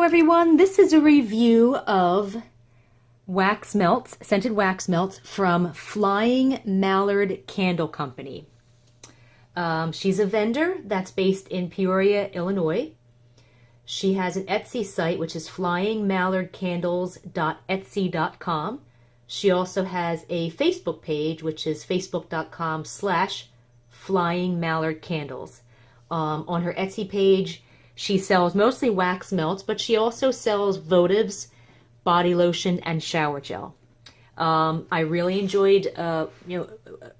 everyone, this is a review of wax melts, scented wax melts from Flying Mallard Candle Company. She's a vendor that's based in Peoria, Illinois. She has an Etsy site, which is flyingmallardcandles.etsy.com. She also has a Facebook page, which is facebook.com/flyingmallardcandles. On her Etsy page, she sells mostly wax melts, but she also sells votives, body lotion, and shower gel. I really enjoyed,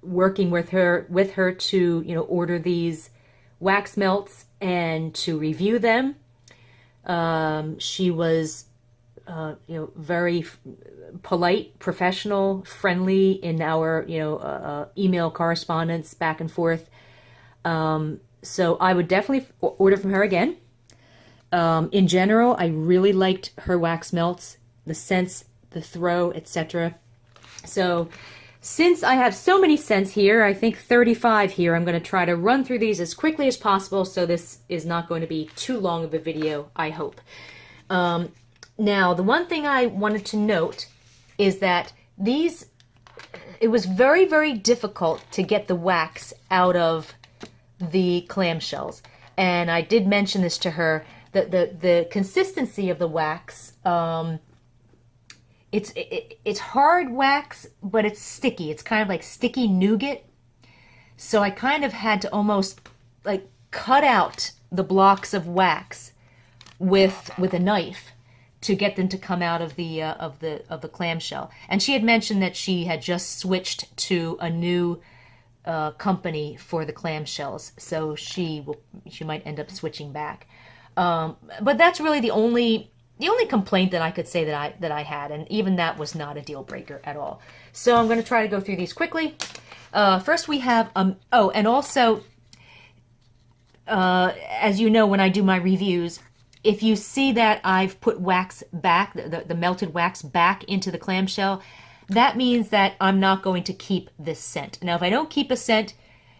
working with her to, order these wax melts and to review them. She was, very polite, professional, friendly in our, email correspondence back and forth. So I would definitely order from her again. In general, I really liked her wax melts, the scents, the throw, etc. So since I have so many scents here, I think 35 here, I'm going to try to run through these as quickly as possible, so this is not going to be too long of a video, I hope. Now, the one thing I wanted to note is that it was very, very difficult to get the wax out of the clamshells. And I did mention this to her, that the consistency of the wax, it's hard wax, but it's sticky. It's kind of like sticky nougat. So I kind of had to almost like cut out the blocks of wax with a knife to get them to come out of the clamshell. And she had mentioned that she had just switched to a new company for the clamshells, so she might end up switching back. But that's really the only complaint that I could say that I had, and even that was not a deal breaker at all. So I'm going to try to go through these quickly. First we have oh, and also as you know, when I do my reviews, if you see that I've put wax back, the melted wax back into the clamshell, that means that I'm not going to keep this scent. Now, if I don't keep a scent,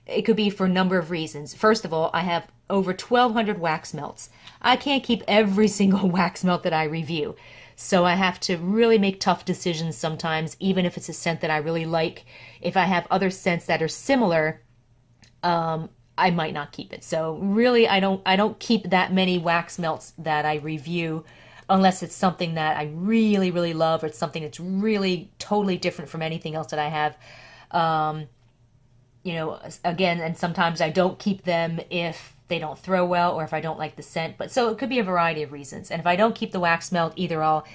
it could be for a number of reasons. First of all, I have over 1,200 wax melts. I can't keep every single wax melt that I review. So I have to really make tough decisions sometimes, even if it's a scent that I really like. If I have other scents that are similar, I might not keep it. So really, I don't keep that many wax melts that I review unless it's something that I really, really love, or it's something that's really totally different from anything else that I have. Again, and sometimes I don't keep them if they don't throw well or if I don't like the scent. But so it could be a variety of reasons. And if I don't keep the wax melt, either I'll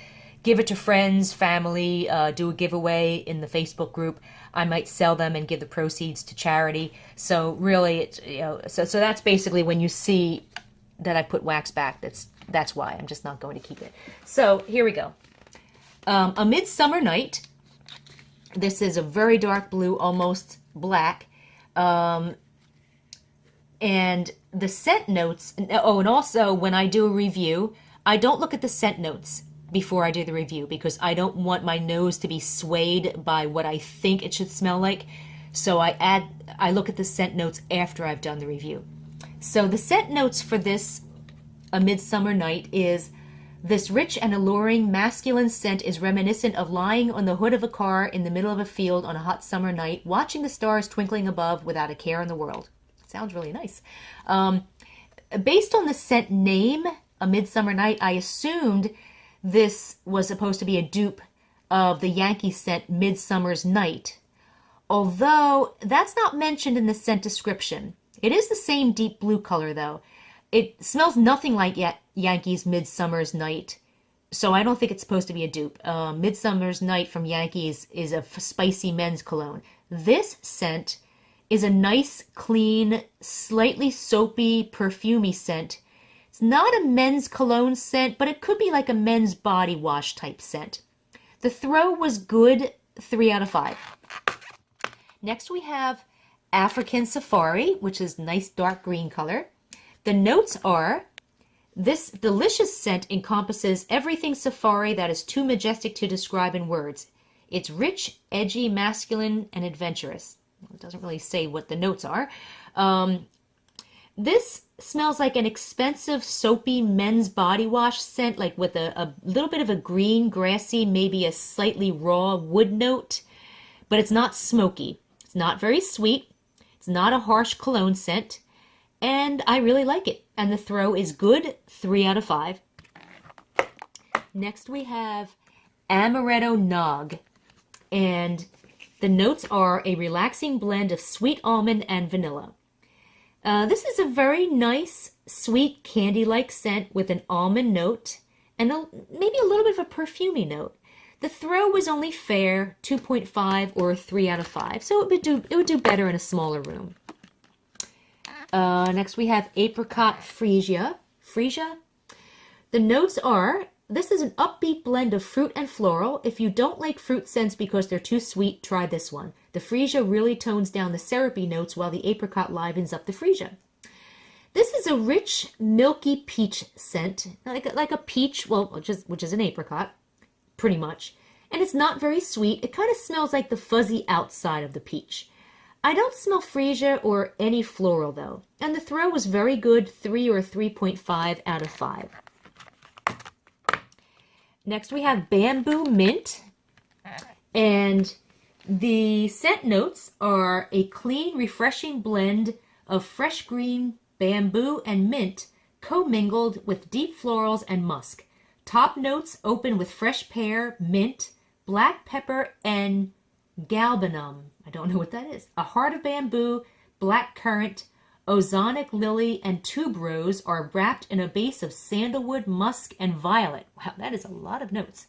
give it to friends, family, do a giveaway in the Facebook group. I might sell them and give the proceeds to charity. So really, it's, so that's basically when you see that I put wax back, that's why. I'm just not going to keep it. So here we go. A Midsummer Night. This is a very dark blue, almost black. And the scent notes, oh, and also when I do a review, I don't look at the scent notes before I do the review, because I don't want my nose to be swayed by what I think it should smell like. So I look at the scent notes after I've done the review. So the scent notes for this A Midsummer Night is: this rich and alluring masculine scent is reminiscent of lying on the hood of a car in the middle of a field on a hot summer night, watching the stars twinkling above without a care in the world. Sounds really nice. Based on the scent name, A Midsummer Night, I assumed this was supposed to be a dupe of the Yankee scent Midsummer's Night, although that's not mentioned in the scent description. It is the same deep blue color, though. It smells nothing like Yankee's Midsummer's Night, so I don't think it's supposed to be a dupe. Midsummer's Night from Yankees is a spicy men's cologne. This scent is a nice, clean, slightly soapy, perfumey scent. It's not a men's cologne scent, but it could be like a men's body wash type scent. The throw was good, 3 out of 5. Next we have African Safari, which is nice dark green color. The notes are: this delicious scent encompasses everything safari that is too majestic to describe in words. It's rich, edgy, masculine, and adventurous. It doesn't really say what the notes are. This smells like an expensive soapy men's body wash scent, like with a little bit of a green, grassy, maybe a slightly raw wood note, but it's not smoky. It's not very sweet. It's not a harsh cologne scent, and I really like it. And the throw is good, 3 out of 5. Next we have Amaretto Nog, and the notes are a relaxing blend of sweet almond and vanilla. This is a very nice, sweet, candy-like scent with an almond note and maybe a little bit of a perfumey note. The throw was only fair, 2.5 or 3 out of 5, so it would do better in a smaller room. Next we have Apricot Freesia. The notes are, this is an upbeat blend of fruit and floral. If you don't like fruit scents because they're too sweet, try this one. The freesia really tones down the syrupy notes while the apricot livens up the freesia. This is a rich, milky peach scent, like a peach, well, which is an apricot, pretty much. And it's not very sweet. It kind of smells like the fuzzy outside of the peach. I don't smell freesia or any floral, though. And the throw was very good, 3 or 3.5 out of 5. Next we have Bamboo Mint, and the scent notes are a clean, refreshing blend of fresh green, bamboo, and mint commingled with deep florals and musk. Top notes open with fresh pear, mint, black pepper, and galbanum. I don't know what that is. A heart of bamboo, black currant, ozonic lily, and tuberose are wrapped in a base of sandalwood, musk, and violet. Wow, that is a lot of notes.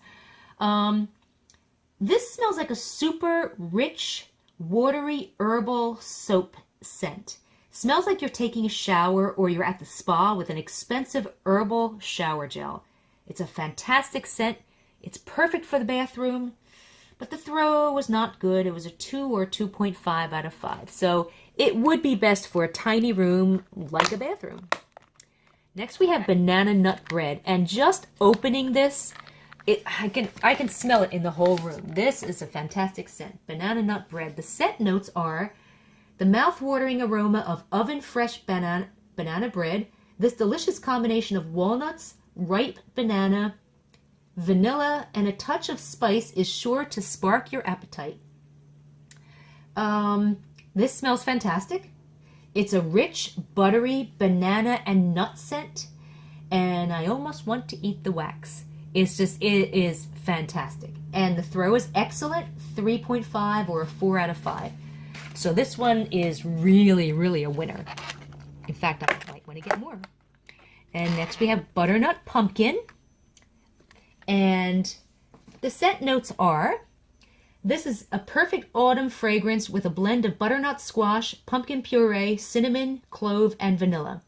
This smells like a super rich, watery, herbal soap scent. Smells like you're taking a shower or you're at the spa with an expensive herbal shower gel. It's a fantastic scent. It's perfect for the bathroom, but the throw was not good. It was a 2 or 2.5 out of 5. So it would be best for a tiny room like a bathroom. Next we have Banana Nut Bread, and just opening this, I can smell it in the whole room. This is a fantastic scent. Banana Nut Bread. The scent notes are the mouth-watering aroma of oven-fresh banana bread. This delicious combination of walnuts, ripe banana, vanilla, and a touch of spice is sure to spark your appetite. This smells fantastic. It's a rich, buttery banana and nut scent, and I almost want to eat the wax. It is fantastic. And the throw is excellent, 3.5 or a 4 out of 5. So this one is really, really a winner. In fact, I might want to get more. And next we have Butternut Pumpkin. And the scent notes are, this is a perfect autumn fragrance with a blend of butternut squash, pumpkin puree, cinnamon, clove, and vanilla.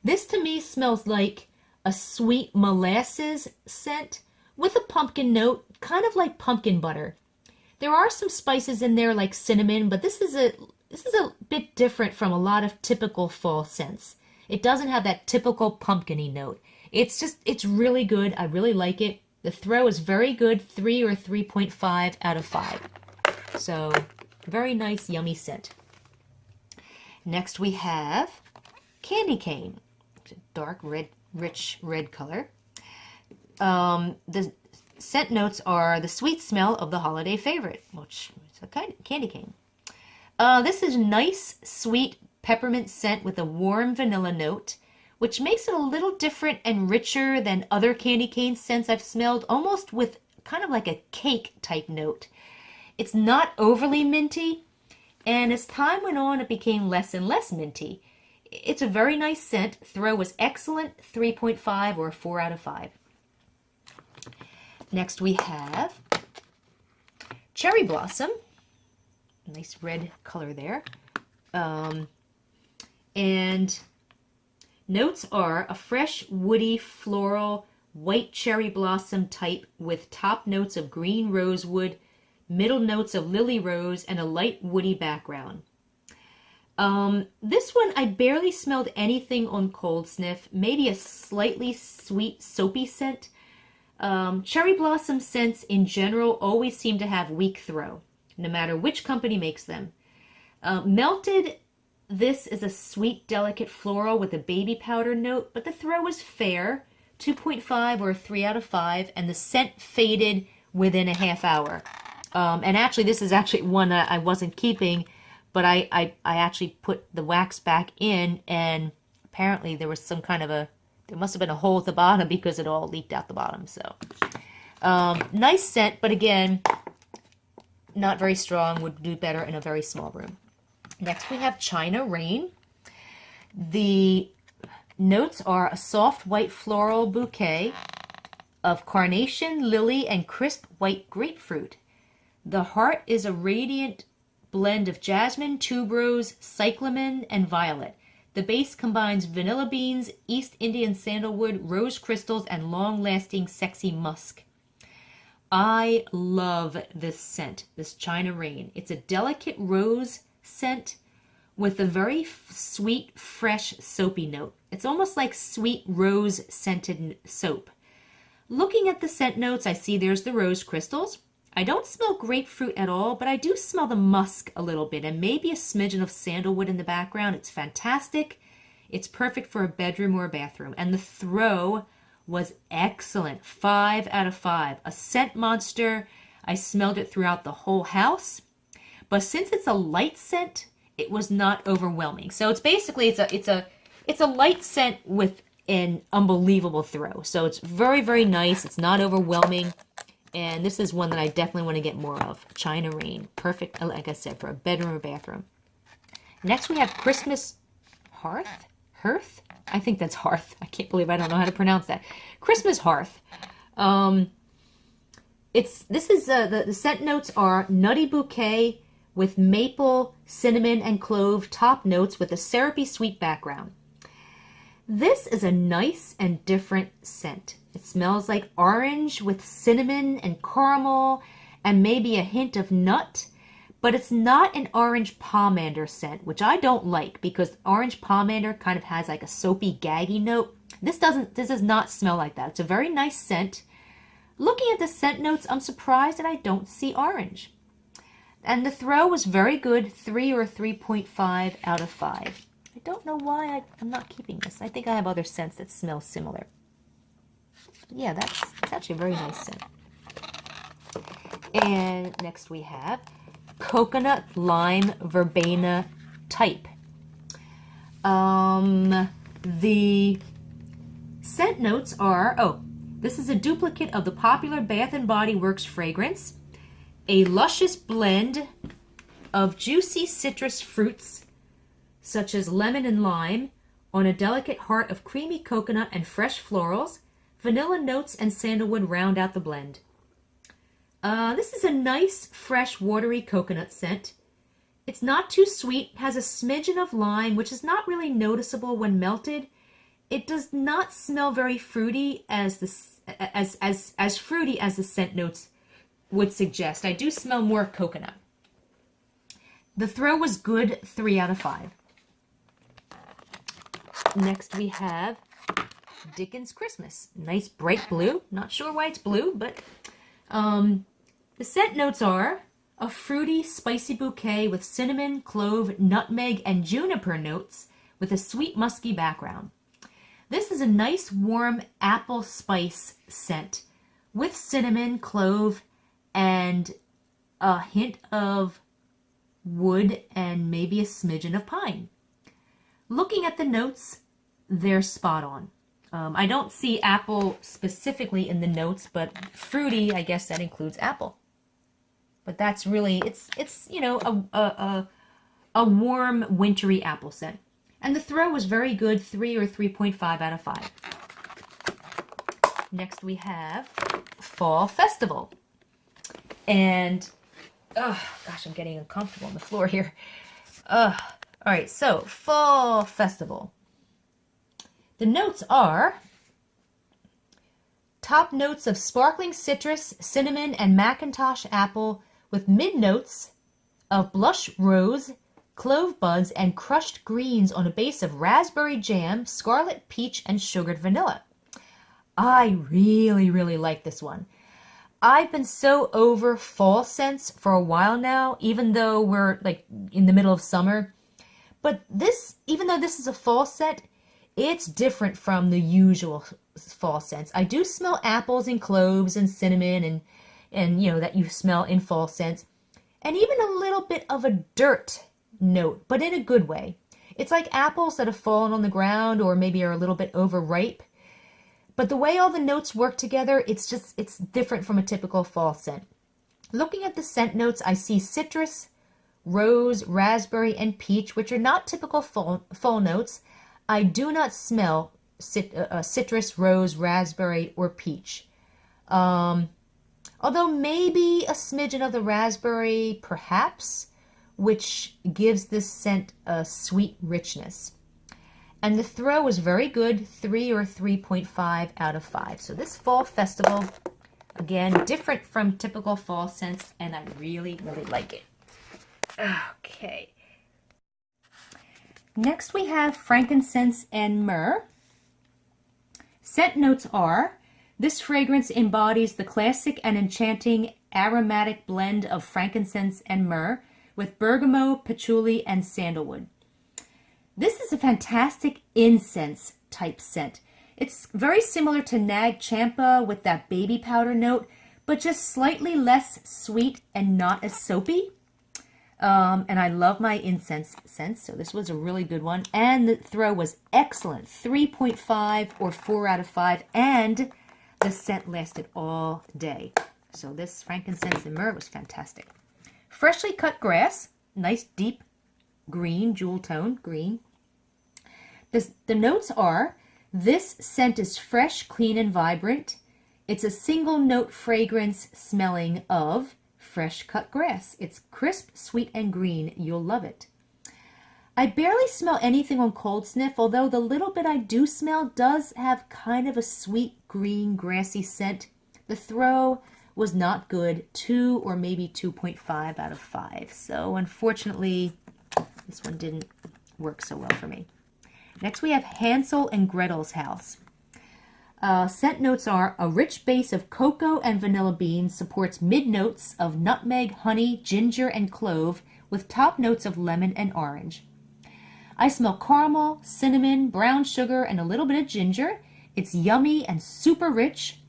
This to me smells like a sweet molasses scent with a pumpkin note, kind of like pumpkin butter. There are some spices in there like cinnamon, but this is a bit different from a lot of typical fall scents. It doesn't have that typical pumpkin-y note. It's really good. I really like it. The throw is very good, 3 or 3.5 out of 5. So, very nice, yummy scent. Next we have Candy Cane. It's a dark red, rich red color. The scent notes are the sweet smell of the holiday favorite, which is a kind of candy cane. This is nice, sweet peppermint scent with a warm vanilla note, which makes it a little different and richer than other candy cane scents I've smelled, almost with kind of like a cake type note. It's not overly minty, and as time went on, it became less and less minty. It's a very nice scent. Throw was excellent, 3.5 or 4 out of 5. Next we have Cherry Blossom. Nice red color there. And notes are a fresh, woody, floral, white cherry blossom type with top notes of green rosewood, middle notes of lily rose, and a light woody background. This one, I barely smelled anything on cold sniff, maybe a slightly sweet, soapy scent. Cherry blossom scents in general always seem to have weak throw, no matter which company makes them. Melted This is a sweet, delicate floral with a baby powder note, but the throw was fair, 2.5 or a 3 out of 5, and the scent faded within a half hour. And actually, this is actually one that I wasn't keeping, but I actually put the wax back in, and apparently there was some kind of there must have been a hole at the bottom because it all leaked out the bottom. So, nice scent, but again, not very strong, would do better in a very small room. Next we have China Rain. The notes are a soft white floral bouquet of carnation, lily, and crisp white grapefruit. The heart is a radiant blend of jasmine, tuberose, cyclamen, and violet. The base combines vanilla beans, East Indian sandalwood, rose crystals, and long-lasting sexy musk. I love this scent, this China Rain. It's a delicate rose scent with a very sweet, fresh, soapy note. It's almost like sweet rose-scented soap. Looking at the scent notes, I see there's the rose crystals. I don't smell grapefruit at all, but I do smell the musk a little bit and maybe a smidgen of sandalwood in the background. It's fantastic. It's perfect for a bedroom or a bathroom. And the throw was excellent. 5 out of 5. A scent monster. I smelled it throughout the whole house. But since it's a light scent, it was not overwhelming. So it's basically it's a light scent with an unbelievable throw. So it's very, very nice. It's not overwhelming. And this is one that I definitely want to get more of. China Rain. Perfect, like I said, for a bedroom or bathroom. Next we have Christmas Hearth? Hearth? I think that's Hearth. I can't believe I don't know how to pronounce that. Christmas Hearth. The scent notes are nutty bouquet with maple, cinnamon, and clove top notes with a syrupy sweet background. This is a nice and different scent. It smells like orange with cinnamon and caramel and maybe a hint of nut, but it's not an orange pomander scent, which I don't like because orange pomander kind of has like a soapy, gaggy note. This does not smell like that. It's a very nice scent. Looking at the scent notes, I'm surprised that I don't see orange. And the throw was very good, 3 or 3.5 out of 5. I don't know why I'm not keeping this. I think I have other scents that smell similar. Yeah, that's actually a very nice scent. And next we have Coconut Lime Verbena Type. The scent notes are, this is a duplicate of the popular Bath & Body Works fragrance. A luscious blend of juicy citrus fruits such as lemon and lime on a delicate heart of creamy coconut and fresh florals. Vanilla notes and sandalwood round out the blend. This is a nice, fresh, watery coconut scent. It's not too sweet, has a smidgen of lime, which is not really noticeable when melted. It does not smell very fruity as fruity as the scent notes would suggest. I do smell more coconut. The throw was good, 3 out of 5. Next we have Dickens Christmas. Nice bright blue. Not sure why it's blue, but the scent notes are a fruity, spicy bouquet with cinnamon, clove, nutmeg, and juniper notes with a sweet, musky background. This is a nice, warm apple spice scent with cinnamon, clove, and a hint of wood and maybe a smidgen of pine. Looking at the notes, they're spot on. I don't see apple specifically in the notes, but fruity, I guess that includes apple. But that's really, it's you know, a warm, wintry apple scent. And the throw was very good, 3 or 3.5 out of 5. Next we have Fall Festival. And, oh gosh, I'm getting uncomfortable on the floor here. All right, so Fall Festival. The notes are top notes of sparkling citrus, cinnamon, and Macintosh apple with mid notes of blush rose, clove buds, and crushed greens on a base of raspberry jam, scarlet peach, and sugared vanilla. I really, really like this one. I've been so over fall scents for a while now, even though we're like in the middle of summer. But this, even though this is a fall scent, it's different from the usual fall scents. I do smell apples and cloves and cinnamon and you know, that you smell in fall scents. And even a little bit of a dirt note, but in a good way. It's like apples that have fallen on the ground or maybe are a little bit overripe. But the way all the notes work together, it's different from a typical fall scent. Looking at the scent notes, I see citrus, rose, raspberry, and peach, which are not typical fall notes. I do not smell citrus, rose, raspberry, or peach. Although maybe a smidgen of the raspberry, perhaps, which gives this scent a sweet richness. And the throw was very good, 3 or 3.5 out of 5. So this fall festival, again, different from typical fall scents, and I really, really like it. Okay. Next we have frankincense and myrrh. Scent notes are, this fragrance embodies the classic and enchanting aromatic blend of frankincense and myrrh with bergamot, patchouli, and sandalwood. This is a fantastic incense type scent. It's very similar to Nag Champa with that baby powder note, but just slightly less sweet and not as soapy. And I love my incense scents, so this was a really good one. And the throw was excellent, 3.5 or 4 out of 5, and the scent lasted all day. So this frankincense and myrrh was fantastic. Freshly cut grass, nice deep green, jewel tone green. The notes are, this scent is fresh, clean, and vibrant. It's a single note fragrance smelling of fresh cut grass. It's crisp, sweet, and green. You'll love it. I barely smell anything on cold sniff, although the little bit I do smell does have kind of a sweet, green, grassy scent. The throw was not good, 2 or maybe 2.5 out of 5. So unfortunately, this one didn't work so well for me. Next we have Hansel and Gretel's House. Scent notes are, a rich base of cocoa and vanilla beans supports mid-notes of nutmeg, honey, ginger, and clove with top notes of lemon and orange. I smell caramel, cinnamon, brown sugar, and a little bit of ginger. It's yummy and super rich.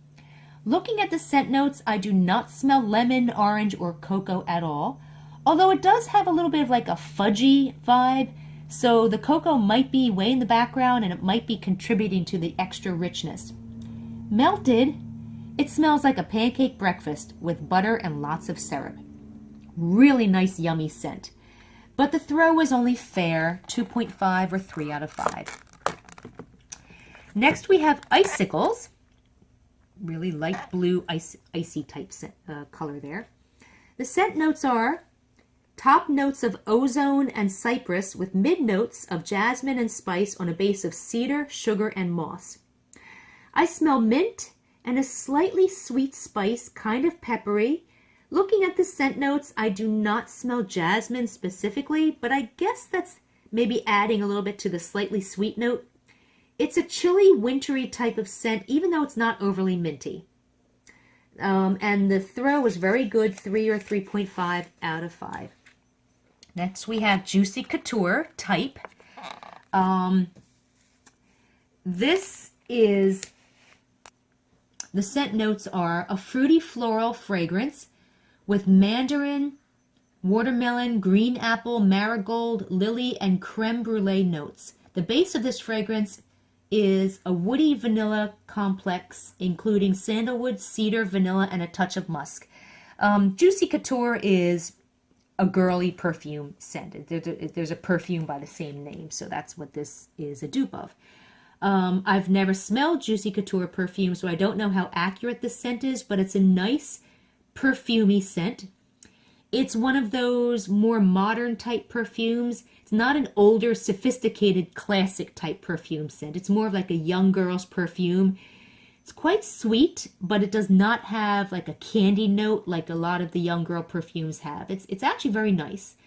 Looking at the scent notes, I do not smell lemon, orange, or cocoa at all, although it does have a little bit of like a fudgy vibe, so the cocoa might be way in the background and it might be contributing to the extra richness. Melted, it smells like a pancake breakfast with butter and lots of syrup. Really nice, yummy scent. But the throw was only fair, 2.5 or 3 out of 5. Next we have icicles. Really light blue, icy type color there. The scent notes are top notes of ozone and cypress with mid notes of jasmine and spice on a base of cedar, sugar, and moss. I smell mint and a slightly sweet spice, kind of peppery. Looking at the scent notes, I do not smell jasmine specifically, but I guess that's maybe adding a little bit to the slightly sweet note. It's a chilly, wintry type of scent, even though it's not overly minty. And the throw was very good, 3 or 3.5 out of 5. Next we have Juicy Couture type. This is, the scent notes are a fruity floral fragrance with mandarin, watermelon, green apple, marigold, lily, and creme brulee notes. The base of this fragrance is a woody vanilla complex, including sandalwood, cedar, vanilla, and a touch of musk. Juicy Couture is a girly perfume scent. There's a perfume by the same name, so that's what this is a dupe of. I've never smelled Juicy Couture perfume, so I don't know how accurate this scent is, but it's a nice perfumey scent. It's one of those more modern type perfumes. It's not an older, sophisticated, classic type perfume scent. It's more of like a young girl's perfume. It's quite sweet, but it does not have like a candy note like a lot of the young girl perfumes have. It's actually very nice.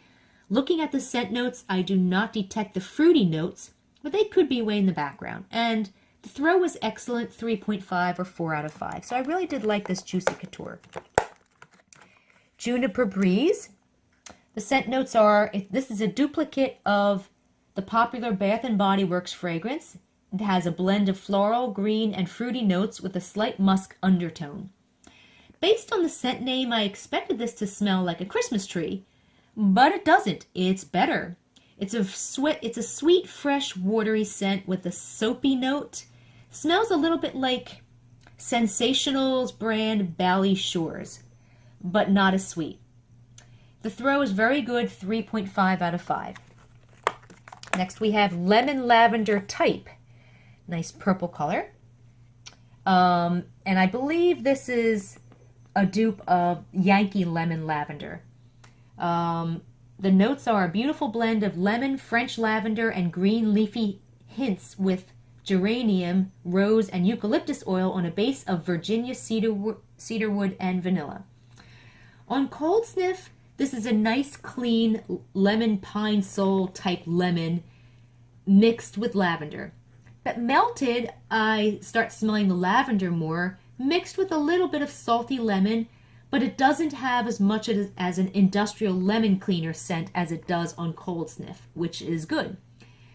Looking at the scent notes, I do not detect the fruity notes, but they could be way in the background. And the throw was excellent, 3.5 or 4 out of 5. So I really did like this Juicy Couture. Juniper Breeze. The scent notes are, this is a duplicate of the popular Bath and Body Works fragrance. It has a blend of floral, green, and fruity notes with a slight musk undertone. Based on the scent name, I expected this to smell like a Christmas tree, but it doesn't. It's better. It's a sweet, fresh, watery scent with a soapy note. Smells a little bit like Sensational's brand Bally Shores, but not as sweet. The throw is very good, 3.5 out of 5. Next we have Lemon Lavender Type. Nice purple color. And I believe this is a dupe of Yankee Lemon Lavender. The notes are a beautiful blend of lemon, French lavender, and green leafy hints with geranium, rose, and eucalyptus oil on a base of Virginia cedarwood and vanilla. On cold sniff, this is a nice, clean lemon pine sol type lemon mixed with lavender. But melted, I start smelling the lavender more, mixed with a little bit of salty lemon, but it doesn't have as much as an industrial lemon cleaner scent as it does on cold sniff, which is good.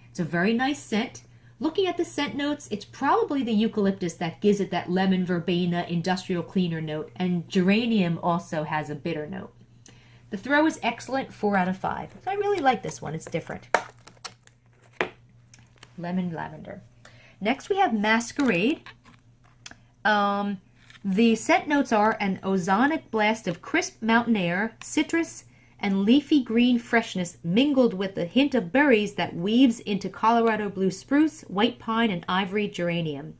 It's a very nice scent. Looking at the scent notes, it's probably the eucalyptus that gives it that lemon verbena industrial cleaner note, and geranium also has a bitter note. The throw is excellent, 4 out of 5. I really like this one. It's different. Lemon lavender. Next we have Masquerade. The scent notes are an ozonic blast of crisp mountain air, citrus, and leafy green freshness mingled with a hint of berries that weaves into Colorado blue spruce, white pine, and ivory geranium.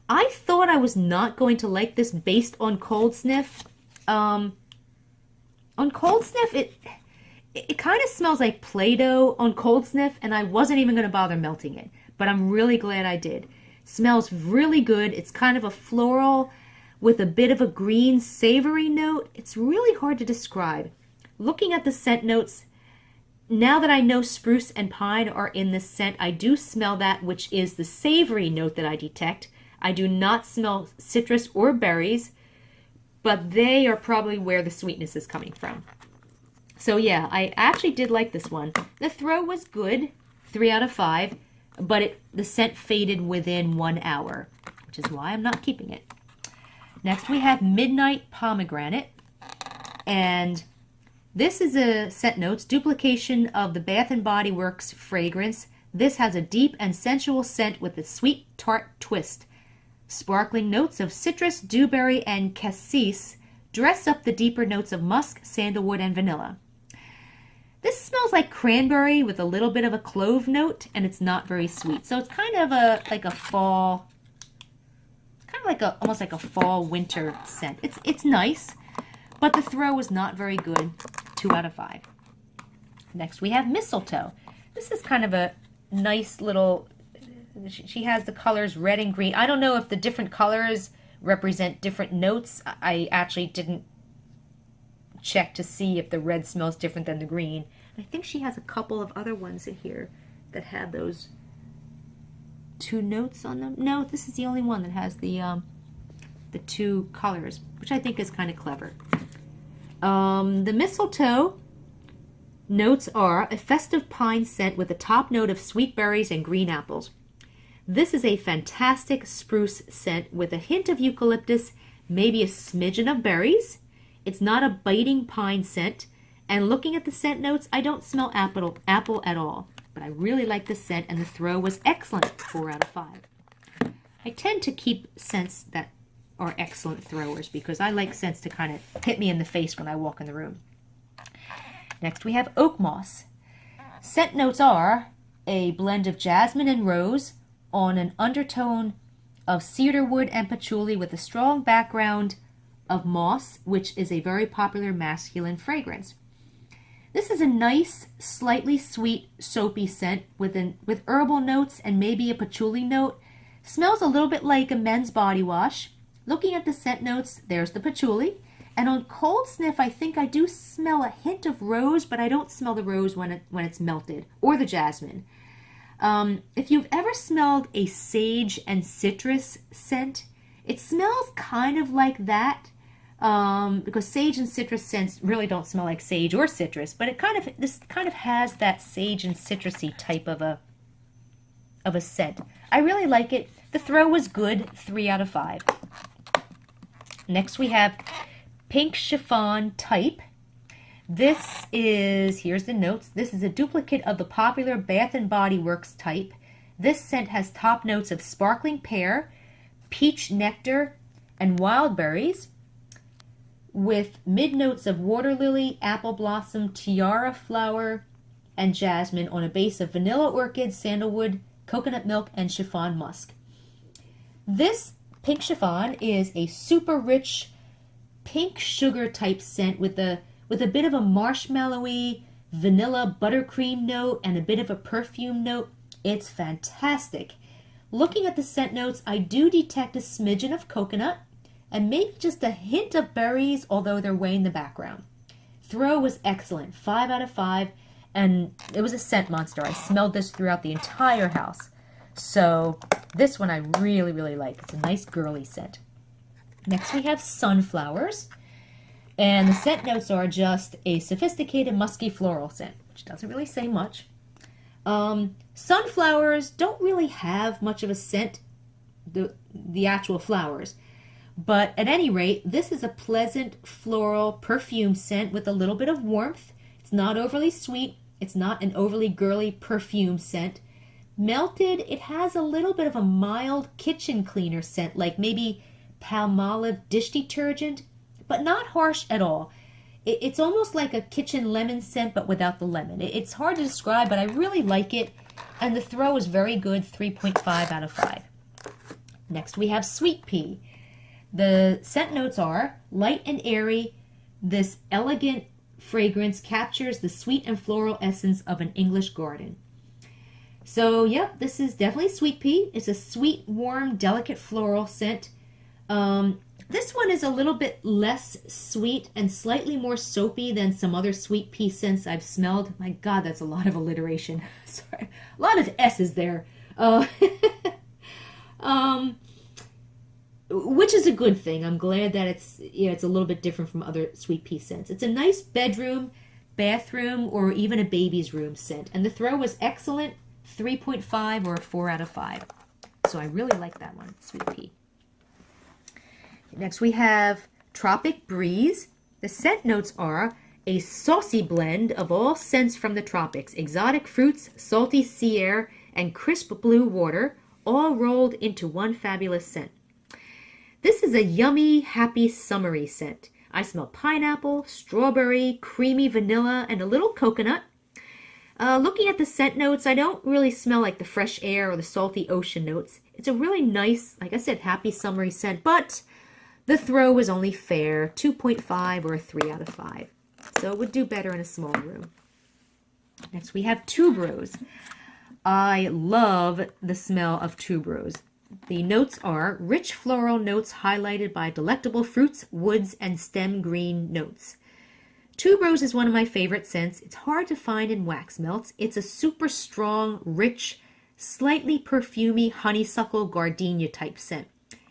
I thought I was not going to like this based on cold sniff. On cold sniff, it kind of smells like Play-Doh on cold sniff, and I wasn't even going to bother melting it. But I'm really glad I did. Smells really good. It's kind of a floral with a bit of a green savory note. It's really hard to describe. Looking at the scent notes, now that I know spruce and pine are in this scent, I do smell that, which is the savory note that I detect. I do not smell citrus or berries, but they are probably where the sweetness is coming from. So yeah, I actually did like this one. The throw was good, 3 out of 5, but the scent faded within 1 hour, which is why I'm not keeping it. Next we have Midnight Pomegranate, and this is a scent notes duplication of the Bath and Body Works fragrance. This has a deep and sensual scent with a sweet tart twist. Sparkling notes of citrus, dewberry, and cassis dress up the deeper notes of musk, sandalwood, and vanilla. This smells like cranberry with a little bit of a clove note, and it's not very sweet. So it's kind of like a fall, kind of like almost like a fall winter scent. It's nice, but the throw was not very good. 2 out of 5. Next we have Mistletoe. This is kind of a nice little. She has the colors red and green. I don't know if the different colors represent different notes. I actually didn't check to see if the red smells different than the green. I think she has a couple of other ones in here that have those 2 notes on them. No, this is the only one that has the 2 colors, which I think is kind of clever. The mistletoe notes are a festive pine scent with a top note of sweet berries and green apples. This is a fantastic spruce scent with a hint of eucalyptus, maybe a smidgen of berries. It's not a biting pine scent, and looking at the scent notes, I don't smell apple at all. But I really like the scent, and the throw was excellent, 4 out of 5. I tend to keep scents that are excellent throwers because I like scents to kind of hit me in the face when I walk in the room. Next we have Oak Moss. Scent notes are a blend of jasmine and rose on an undertone of cedarwood and patchouli with a strong background of moss, which is a very popular masculine fragrance. This is a nice, slightly sweet, soapy scent with herbal notes and maybe a patchouli note. Smells a little bit like a men's body wash. Looking at the scent notes, there's the patchouli. And on cold sniff, I think I do smell a hint of rose, but I don't smell the rose when it's melted, or the jasmine. If you've ever smelled a sage and citrus scent, it smells kind of like that, because sage and citrus scents really don't smell like sage or citrus, but this kind of has that sage and citrusy type of a scent. I really like it. The throw was good, 3 out of 5. Next we have Pink Chiffon Type. This is, here's the notes, this is a duplicate of the popular Bath & Body Works type. This scent has top notes of sparkling pear, peach nectar, and wild berries, with mid notes of water lily, apple blossom, tiara flower, and jasmine on a base of vanilla orchid, sandalwood, coconut milk, and chiffon musk. This Pink Chiffon is a super rich pink sugar type scent with a bit of a marshmallowy vanilla buttercream note and a bit of a perfume note. It's fantastic. Looking at the scent notes, I do detect a smidgen of coconut and maybe just a hint of berries, although they're way in the background. Throw was excellent, 5 out of 5, and it was a scent monster. I smelled this throughout the entire house. So this one I really, really like. It's a nice girly scent. Next we have Sunflowers. And the scent notes are just a sophisticated musky floral scent, which doesn't really say much. Sunflowers don't really have much of a scent, the actual flowers. But at any rate, this is a pleasant floral perfume scent with a little bit of warmth. It's not overly sweet. It's not an overly girly perfume scent. Melted, it has a little bit of a mild kitchen cleaner scent, like maybe Palmolive dish detergent, but not harsh at all. It's almost like a kitchen lemon scent, but without the lemon. It's hard to describe, but I really like it. And the throw is very good, 3.5 out of 5. Next we have Sweet Pea. The scent notes are light and airy. This elegant fragrance captures the sweet and floral essence of an English garden. So, yep, this is definitely Sweet Pea. It's a sweet, warm, delicate floral scent. This one is a little bit less sweet and slightly more soapy than some other Sweet Pea scents I've smelled. My God, that's a lot of alliteration. Sorry, a lot of S's there. Which is a good thing. I'm glad that it's a little bit different from other Sweet Pea scents. It's a nice bedroom, bathroom, or even a baby's room scent. And the throw was excellent, 3.5 or a 4 out of 5. So I really like that one, Sweet Pea. Next we have Tropic Breeze. The scent notes are a saucy blend of all scents from the tropics, exotic fruits, salty sea air, and crisp blue water, all rolled into one fabulous scent. This is a yummy, happy, summery scent. I smell pineapple, strawberry, creamy vanilla, and a little coconut. Looking at the scent notes, I don't really smell like the fresh air or the salty ocean notes. It's a really nice, like I said, happy, summery scent, but the throw was only fair, 2.5 or a 3 out of 5. So it would do better in a small room. Next we have Tuberose. I love the smell of tuberose. The notes are rich floral notes highlighted by delectable fruits, woods, and stem green notes. Tuberose is one of my favorite scents. It's hard to find in wax melts. It's a super strong, rich, slightly perfumey honeysuckle gardenia type scent.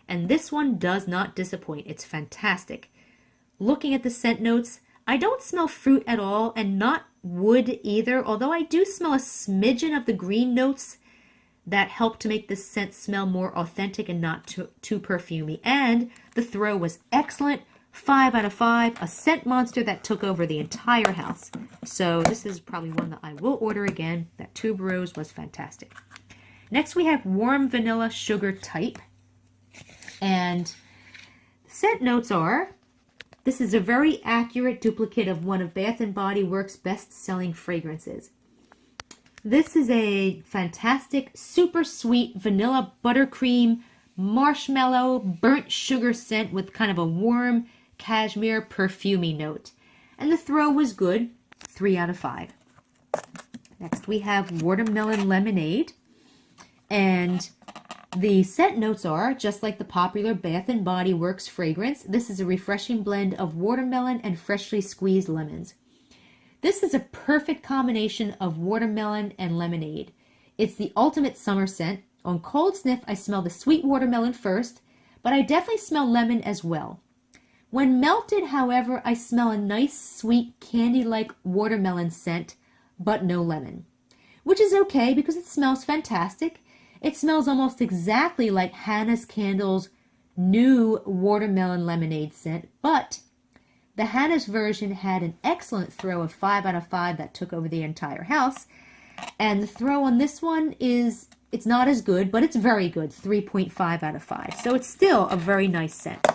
And this one does not disappoint. It's fantastic. Looking at the scent notes, I don't smell fruit at all and not wood either, although I do smell a smidgen of the green notes that help to make this scent smell more authentic and not too perfumey. And the throw was excellent, 5 out of 5, a scent monster that took over the entire house. So this is probably one that I will order again. That tuberose was fantastic. Next we have Warm Vanilla Sugar Type. And scent notes are, this is a very accurate duplicate of one of Bath & Body Works' best-selling fragrances. This is a fantastic, super sweet vanilla buttercream, marshmallow, burnt sugar scent with kind of a warm cashmere perfumey note. And the throw was good, 3 out of 5. Next we have Watermelon Lemonade. And the scent notes are, just like the popular Bath & Body Works fragrance, this is a refreshing blend of watermelon and freshly squeezed lemons. This is a perfect combination of watermelon and lemonade. It's the ultimate summer scent. On cold sniff, I smell the sweet watermelon first, but I definitely smell lemon as well. When melted, however, I smell a nice, sweet, candy-like watermelon scent, but no lemon, which is okay because it smells fantastic. It smells almost exactly like Hannah's Candle's new watermelon lemonade scent, but the Hannah's version had an excellent throw of 5 out of 5 that took over the entire house. And the throw on this one is, it's not as good, but it's very good, 3.5 out of 5. So it's still a very nice scent.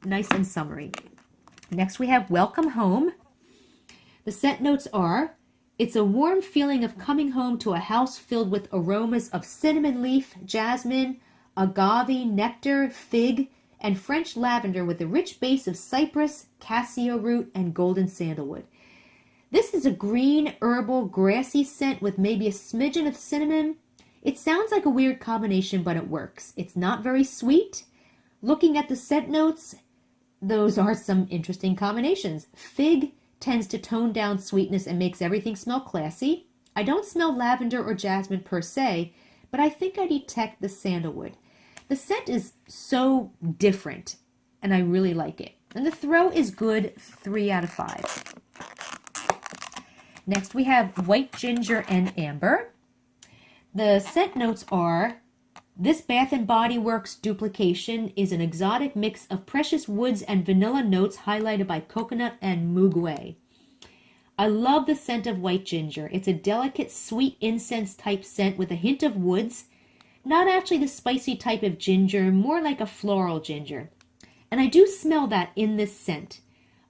Nice and summery. Next we have Welcome Home. The scent notes are, it's a warm feeling of coming home to a house filled with aromas of cinnamon leaf, jasmine, agave, nectar, fig, and French lavender with a rich base of cypress, cassia root, and golden sandalwood. This is a green, herbal, grassy scent with maybe a smidgen of cinnamon. It sounds like a weird combination, but it works. It's not very sweet. Looking at the scent notes, those are some interesting combinations. Fig tends to tone down sweetness and makes everything smell classy. I don't smell lavender or jasmine per se, but I think I detect the sandalwood. The scent is so different, and I really like it. And the throw is good, 3 out of 5. Next we have White Ginger and Amber. The scent notes are, this Bath & Body Works duplication is an exotic mix of precious woods and vanilla notes highlighted by coconut and muguet. I love the scent of white ginger. It's a delicate, sweet incense type scent with a hint of woods. Not actually the spicy type of ginger, more like a floral ginger. And I do smell that in this scent,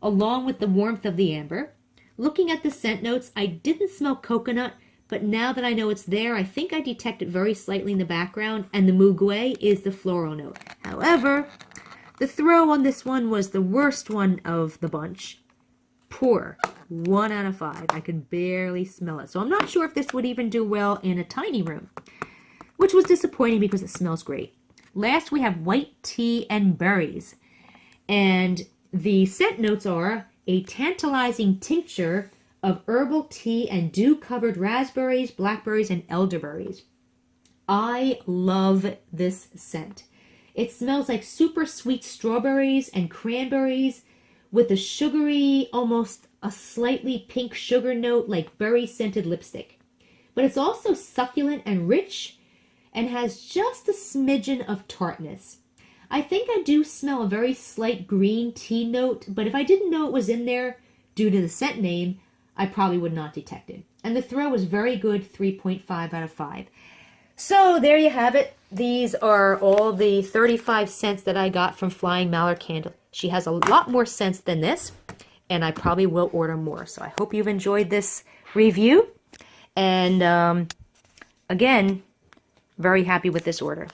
along with the warmth of the amber. Looking at the scent notes, I didn't smell coconut, but now that I know it's there, I think I detect it very slightly in the background, and the muguet is the floral note. However, the throw on this one was the worst one of the bunch. Poor. 1 out of 5. I could barely smell it. So I'm not sure if this would even do well in a tiny room, which was disappointing because it smells great. Last, we have White Tea and Berries. And the scent notes are a tantalizing tincture of herbal tea and dew-covered raspberries, blackberries, and elderberries. I love this scent. It smells like super sweet strawberries and cranberries with a sugary, almost a slightly pink sugar note like berry-scented lipstick. But it's also succulent and rich and has just a smidgen of tartness. I think I do smell a very slight green tea note, but if I didn't know it was in there due to the scent name, I probably would not detect it. And the throw was very good, 3.5 out of 5. So there you have it. These are all the 35 scents that I got from Flying Mallard Candle. She has a lot more scents than this, and I probably will order more. So I hope you've enjoyed this review. And again, very happy with this order.